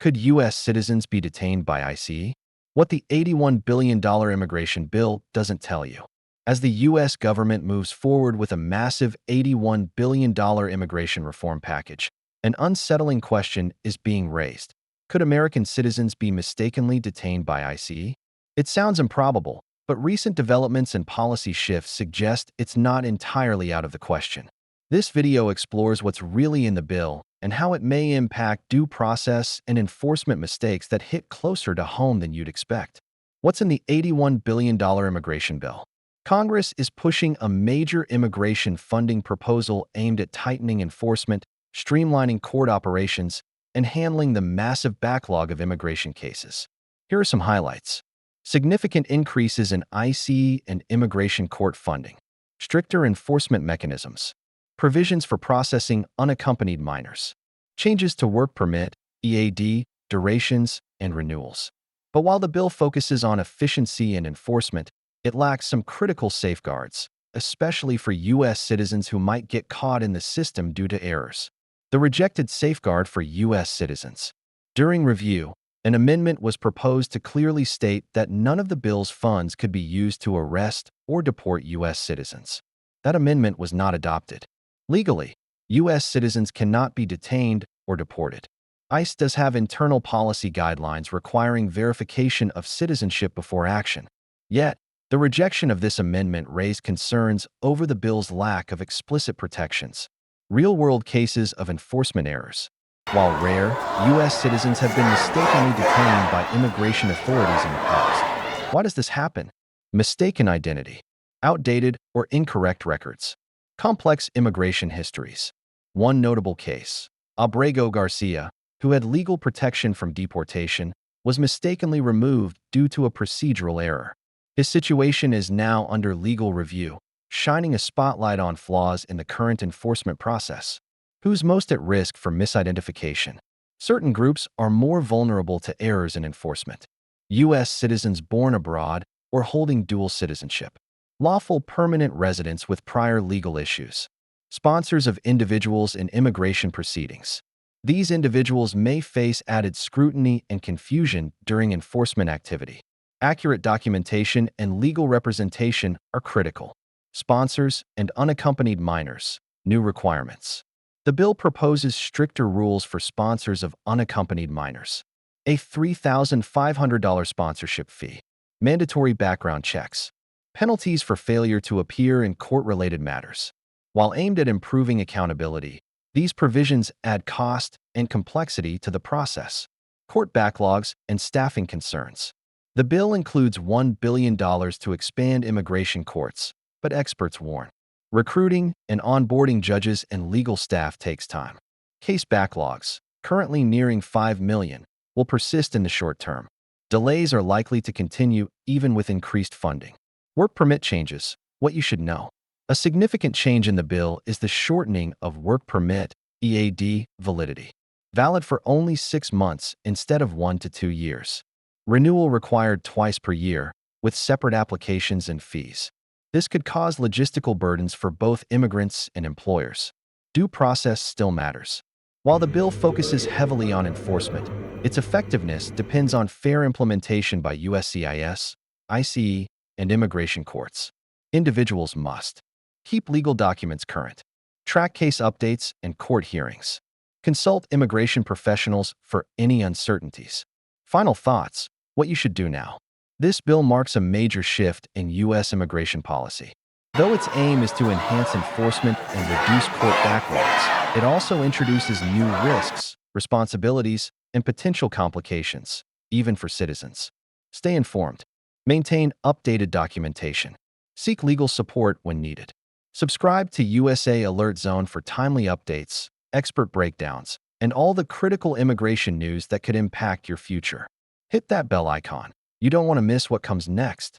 Could U.S. citizens be detained by ICE? What the $81 billion immigration bill doesn't tell you. As the U.S. government moves forward with a massive $81 billion immigration reform package, an unsettling question is being raised. Could American citizens be mistakenly detained by ICE? It sounds improbable, but recent developments and policy shifts suggest it's not entirely out of the question. This video explores what's really in the bill and how it may impact due process and enforcement mistakes that hit closer to home than you'd expect. What's in the $81 billion immigration bill? Congress is pushing a major immigration funding proposal aimed at tightening enforcement, streamlining court operations, and handling the massive backlog of immigration cases. Here are some highlights. Significant increases in ICE and immigration court funding. Stricter enforcement mechanisms. Provisions for processing unaccompanied minors. Changes to work permit, EAD, durations, and renewals. But while the bill focuses on efficiency and enforcement, it lacks some critical safeguards, especially for U.S. citizens who might get caught in the system due to errors. The rejected safeguard for U.S. citizens. During review, an amendment was proposed to clearly state that none of the bill's funds could be used to arrest or deport U.S. citizens. That amendment was not adopted. Legally, U.S. citizens cannot be detained or deported. ICE does have internal policy guidelines requiring verification of citizenship before action. Yet, the rejection of this amendment raised concerns over the bill's lack of explicit protections. Real-world cases of enforcement errors. While rare, U.S. citizens have been mistakenly detained by immigration authorities in the past. Why does this happen? Mistaken identity. Outdated or incorrect records. Complex immigration histories. One notable case, Abrego Garcia, who had legal protection from deportation, was mistakenly removed due to a procedural error. His situation is now under legal review, shining a spotlight on flaws in the current enforcement process. Who's most at risk for misidentification? Certain groups are more vulnerable to errors in enforcement. U.S. citizens born abroad or holding dual citizenship. Lawful permanent residents with prior legal issues. Sponsors of individuals in immigration proceedings. These individuals may face added scrutiny and confusion during enforcement activity. Accurate documentation and legal representation are critical. Sponsors and unaccompanied minors. New requirements. The bill proposes stricter rules for sponsors of unaccompanied minors. A $3,500 sponsorship fee. Mandatory background checks. Penalties for failure to appear in court-related matters. While aimed at improving accountability, these provisions add cost and complexity to the process. Court backlogs and staffing concerns. The bill includes $1 billion to expand immigration courts, but experts warn. Recruiting and onboarding judges and legal staff takes time. Case backlogs, currently nearing 5 million, will persist in the short term. Delays are likely to continue even with increased funding. Work permit changes, what you should know. A significant change in the bill is the shortening of work permit, EAD, validity. Valid for only 6 months instead of 1 to 2 years. Renewal required twice per year, with separate applications and fees. This could cause logistical burdens for both immigrants and employers. Due process still matters. While the bill focuses heavily on enforcement, its effectiveness depends on fair implementation by USCIS, ICE, and immigration courts. Individuals must keep legal documents current, track case updates and court hearings, consult immigration professionals for any uncertainties. Final thoughts, what you should do now. This bill marks a major shift in U.S. immigration policy. Though its aim is to enhance enforcement and reduce court backlogs, it also introduces new risks, responsibilities, and potential complications, even for citizens. Stay informed. Maintain updated documentation. Seek legal support when needed. Subscribe to USA Alert Zone for timely updates, expert breakdowns, and all the critical immigration news that could impact your future. Hit that bell icon. You don't want to miss what comes next.